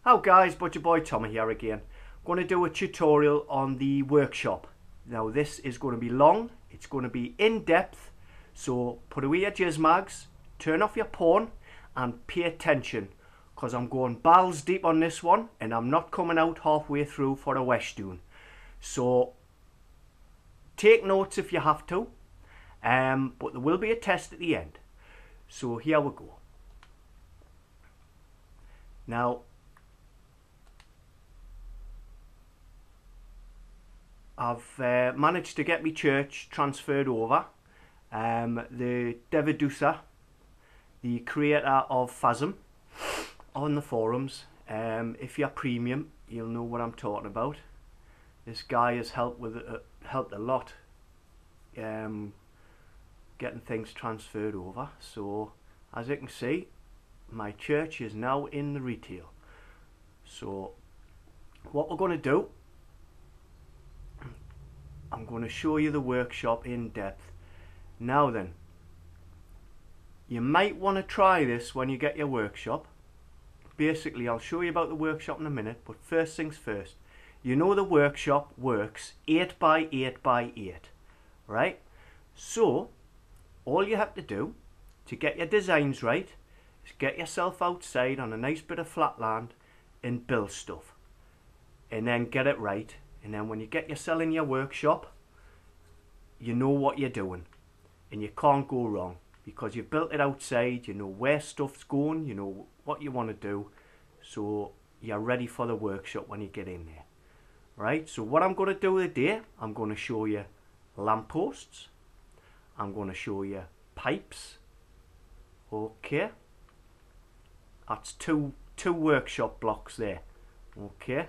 How guys, Butcher Boy Tommy here again. I'm going to do a tutorial on the workshop. Now this is going to be long, it's going to be in depth, so put away your jizz mags, turn off your porn and pay attention, because I'm going balls deep on this one and I'm not coming out halfway through for a Westdoon. So take notes if you have to, but there will be a test at the end. So here we go. Now I've managed to get my church transferred over. The Devadusa, the creator of Phasm, on the forums. If you're premium, you'll know what I'm talking about. This guy has helped a lot, getting things transferred over. So as you can see, my church is now in the retail. So what we're going to do, I'm going to show you the workshop in depth. Now then, you might want to try this when you get your workshop. Basically, I'll show you about the workshop in a minute, but first things first. You know the workshop works 8 by 8 by 8, right? So, all you have to do to get your designs right is get yourself outside on a nice bit of flat land and build stuff. And then get it right. And then when you get yourself in your workshop, you know what you're doing. And you can't go wrong. Because you've built it outside, you know where stuff's going, you know what you want to do. So you're ready for the workshop when you get in there. Right, so what I'm going to do today, I'm going to show you lampposts. I'm going to show you pipes. Okay. That's two workshop blocks there. Okay.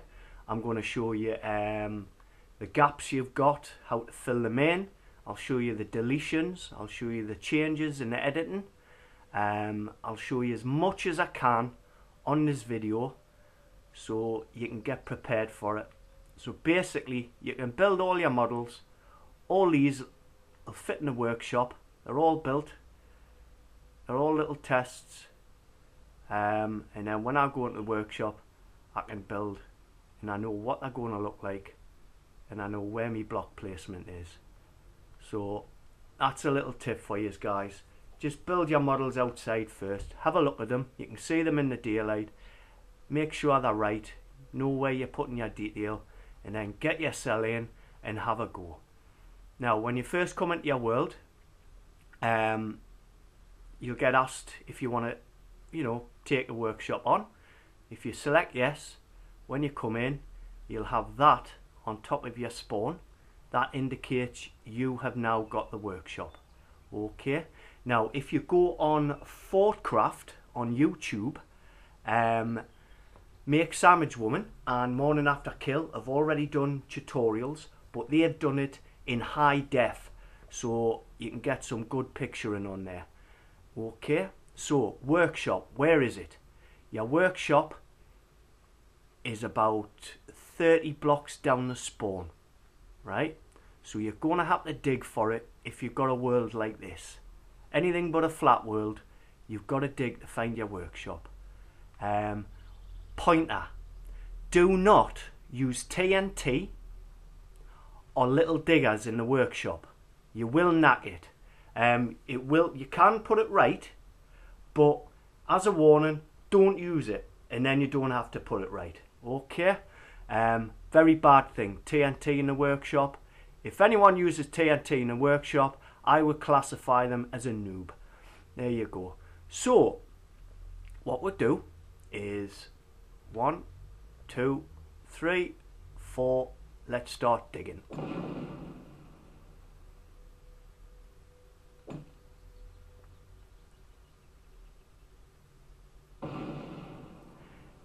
I'm going to show you the gaps you've got, how to fill them in. I'll show you the deletions. I'll show you the changes in the editing. I'll show you as much as I can on this video so you can get prepared for it. So basically, you can build all your models. All these will fit in the workshop. They're all built. They're all little tests. And then when I go into the workshop, I can build. And I know what they're going to look like, and I know where my block placement is. So that's a little tip for you guys. Just build your models outside first, have a look at them, you can see them in the daylight, make sure they're right, know where you're putting your detail, and then get your cell in and have a go. Now when you first come into your world, you'll get asked if you want to take a workshop on. If you select yes, when you come in, you'll have that on top of your spawn. That indicates you have now got the workshop. Okay. Now, if you go on FortressCraft on YouTube, Make Sandwich Woman and Morning After Kill have already done tutorials, but they've done it in high def, so you can get some good picturing on there. Okay. So, workshop, where is it? Your workshop is about 30 blocks down the spawn, right? So you're going to have to dig for it if you've got a world like this. Anything but a flat world, you've got to dig to find your workshop. Pointer, do not use TNT or little diggers in the workshop. You will knack it. You can put it right, but as a warning, don't use it, and then you don't have to put it right. Okay. Very bad thing, TNT in the workshop. If anyone uses TNT in the workshop, I would classify them as a noob. There you go. So what we'll do is 1, 2, 3, 4. Let's start digging.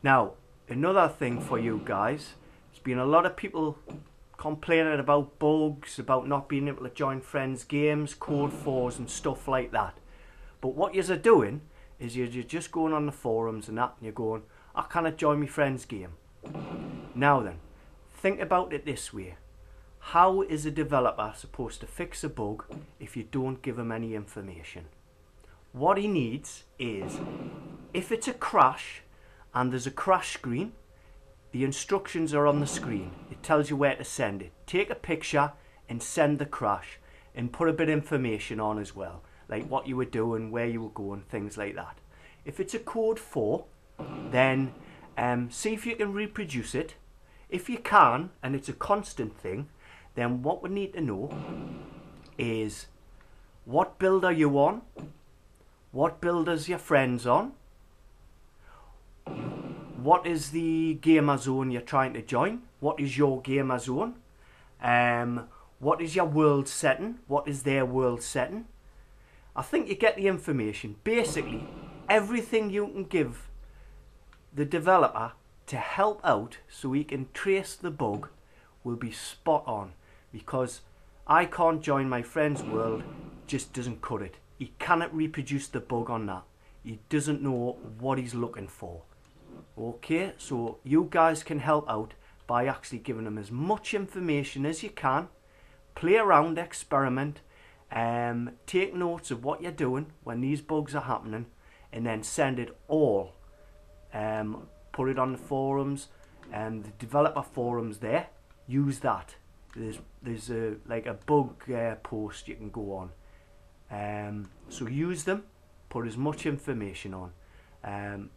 Now, another thing for you guys, there's been a lot of people complaining about bugs, about not being able to join friends' games, code 4s and stuff like that. But what you're doing is you're just going on the forums and that, and you're going, I cannot join my friend's game. Now then, think about it this way. How is a developer supposed to fix a bug if you don't give him any information? What he needs is, if it's a crash and there's a crash screen, the instructions are on the screen. It tells you where to send it. Take a picture and send the crash, and put a bit of information on as well, like what you were doing, where you were going, things like that. If it's a code 4, then see if you can reproduce it. If you can, and it's a constant thing, then what we need to know is what build are you on, what build is your friends on, what is the gamer zone you're trying to join, what is your gamer zone, what is your world setting, what is their world setting. I think you get the information. Basically, everything you can give the developer to help out so he can trace the bug will be spot on, because I can't join my friend's world, just doesn't cut it. He cannot reproduce the bug on that. He doesn't know what he's looking for. Okay, so you guys can help out by actually giving him as much information as you can. Play around, experiment, take notes of what you're doing when these bugs are happening, and then send it all. Put it on the forums, the developer forums there. Use that. There's like a bug post you can go on. So use them. Put as much information on.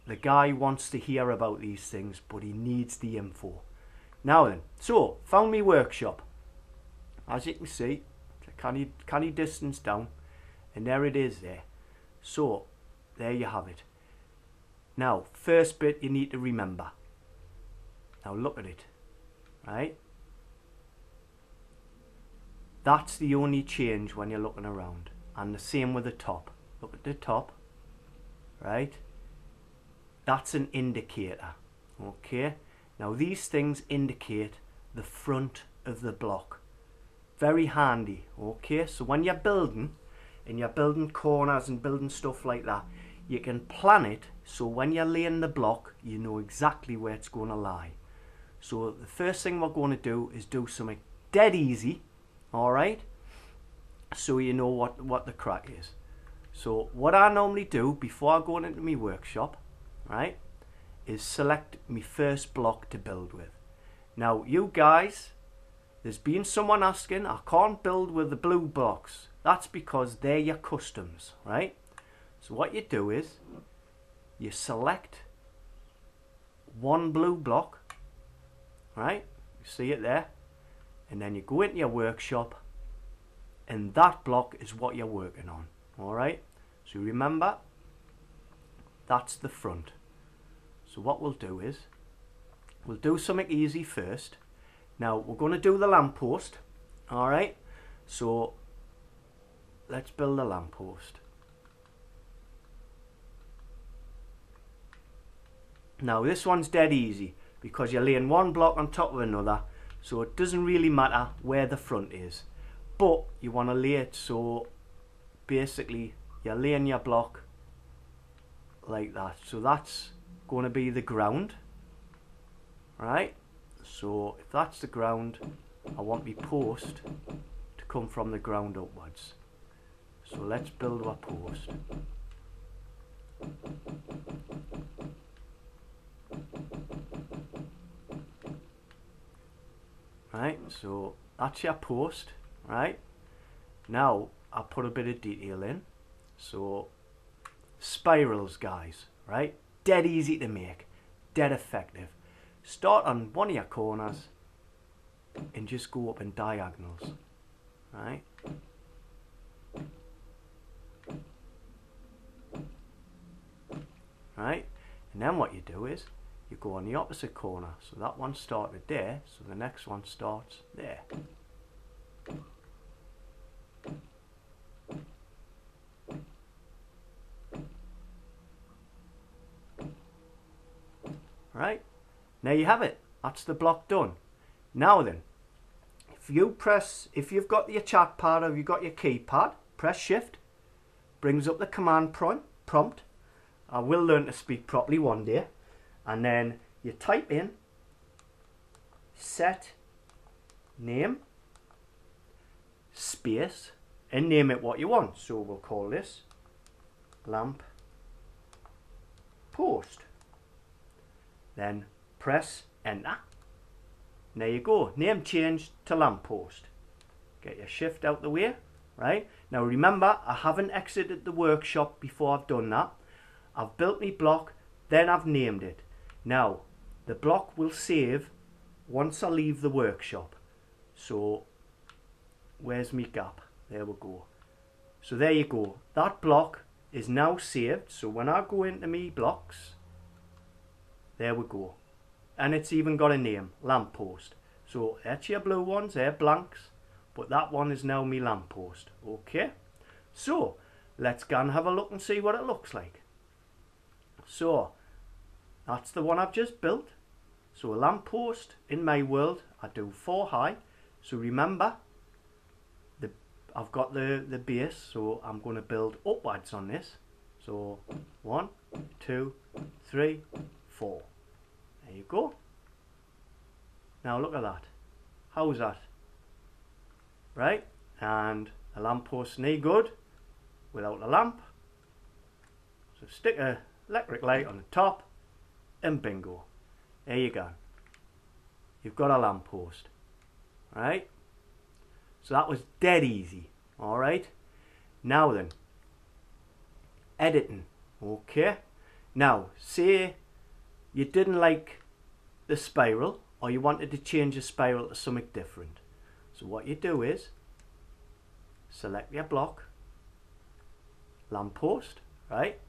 The guy wants to hear about these things, but he needs the info. Now then, so found me workshop. As you can see, canny distance down, and there it is there. So there you have it. Now, first bit you need to remember. Now look at it, right? That's the only change when you're looking around. And the same with the top. Look at the top, right? That's an indicator, okay? Now these things indicate the front of the block. Very handy, okay? So when you're building, and you're building corners and building stuff like that, you can plan it so when you're laying the block, you know exactly where it's going to lie. So the first thing we're going to do is do something dead easy, all right? So you know what the crack is. So what I normally do before I go into my workshop, right, is select my first block to build with. Now you guys, there's been someone asking, I can't build with the blue blocks. That's because they're your customs, right? So what you do is, you select one blue block, right? You see it there? And then you go into your workshop, and that block is what you're working on, all right? So remember, that's the front. So what we'll do is, we'll do something easy first. Now we're going to do the lamppost, all right? So let's build a lamppost. Now this one's dead easy because you're laying one block on top of another, so it doesn't really matter where the front is. But you want to lay it so basically you're laying your block like that. So that's going to be the ground, right? So if that's the ground, I want my post to come from the ground upwards. So let's build our post. Right, so that's your post, right? Now I put a bit of detail in. So spirals, guys, right? Dead easy to make, dead effective. Start on one of your corners and just go up in diagonals, right? Right, and then what you do is you go on the opposite corner. So that one started there, so the next one starts there. Right, now you have it. That's the block done. Now then, if you've got your chat pad or you've got your keypad, press shift, brings up the command prompt. I will learn to speak properly one day. And then you type in set name space and name it what you want. So we'll call this lamp post. Then press enter. And there you go, name changed to lamppost. Get your shift out the way, right? Now remember, I haven't exited the workshop before I've done that. I've built my block, then I've named it. Now, the block will save once I leave the workshop. So, where's my gap? There we go. So there you go. That block is now saved. So when I go into me blocks, there we go. And it's even got a name, lamppost. So that's your blue ones, they're blanks. But that one is now me lamppost. Okay. So let's go and have a look and see what it looks like. So that's the one I've just built. So a lamppost in my world, I do 4 high. So remember, I've got the base, so I'm going to build upwards on this. So 1, 2, 3, 4. There you go. Now look at that. How's that? Right? And a lamppost no good without a lamp. So stick a electric light on the top and bingo. There you go. You've got a lamppost. Right? So that was dead easy. Alright. Now then. Editing. Okay. Now, say you didn't like the spiral or you wanted to change the spiral to something different. So what you do is select your block, lamppost, right?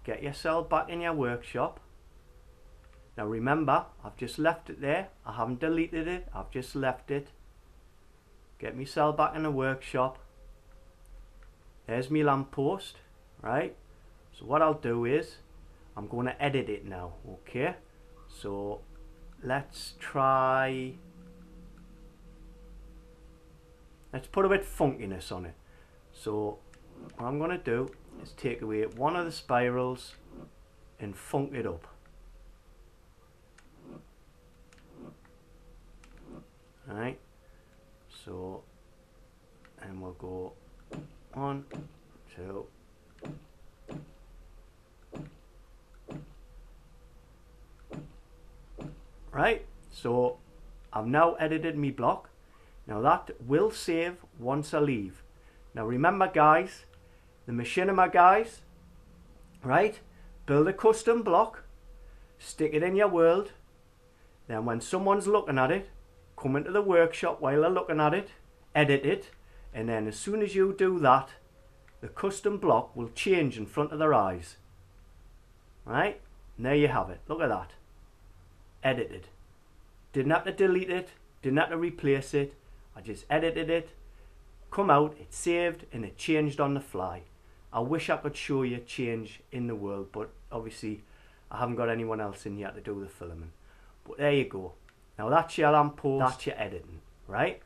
Get yourself back in your workshop. Now remember, I've just left it there. I haven't deleted it. I've just left it. Get myself back in the workshop. There's my lamppost, right? So what I'll do is I'm going to edit it now, okay? So let's put a bit funkiness on it. So what I'm going to do is take away one of the spirals and funk it up. Alright, so, and we'll go 1, 2, right? So I've now edited my block. Now that will save once I leave. Now remember guys, the machinima guys, right? Build a custom block, stick it in your world, then when someone's looking at it, come into the workshop while they're looking at it, edit it, and then as soon as you do that, the custom block will change in front of their eyes. Right? And there you have it. Look at that. Edited. Didn't have to delete it, didn't have to replace it. I just edited it, come out, it saved, and it changed on the fly. I wish I could show you change in the world, but obviously I haven't got anyone else in here to do the filming. But there you go. Now that's your lamppost, that's your editing, right?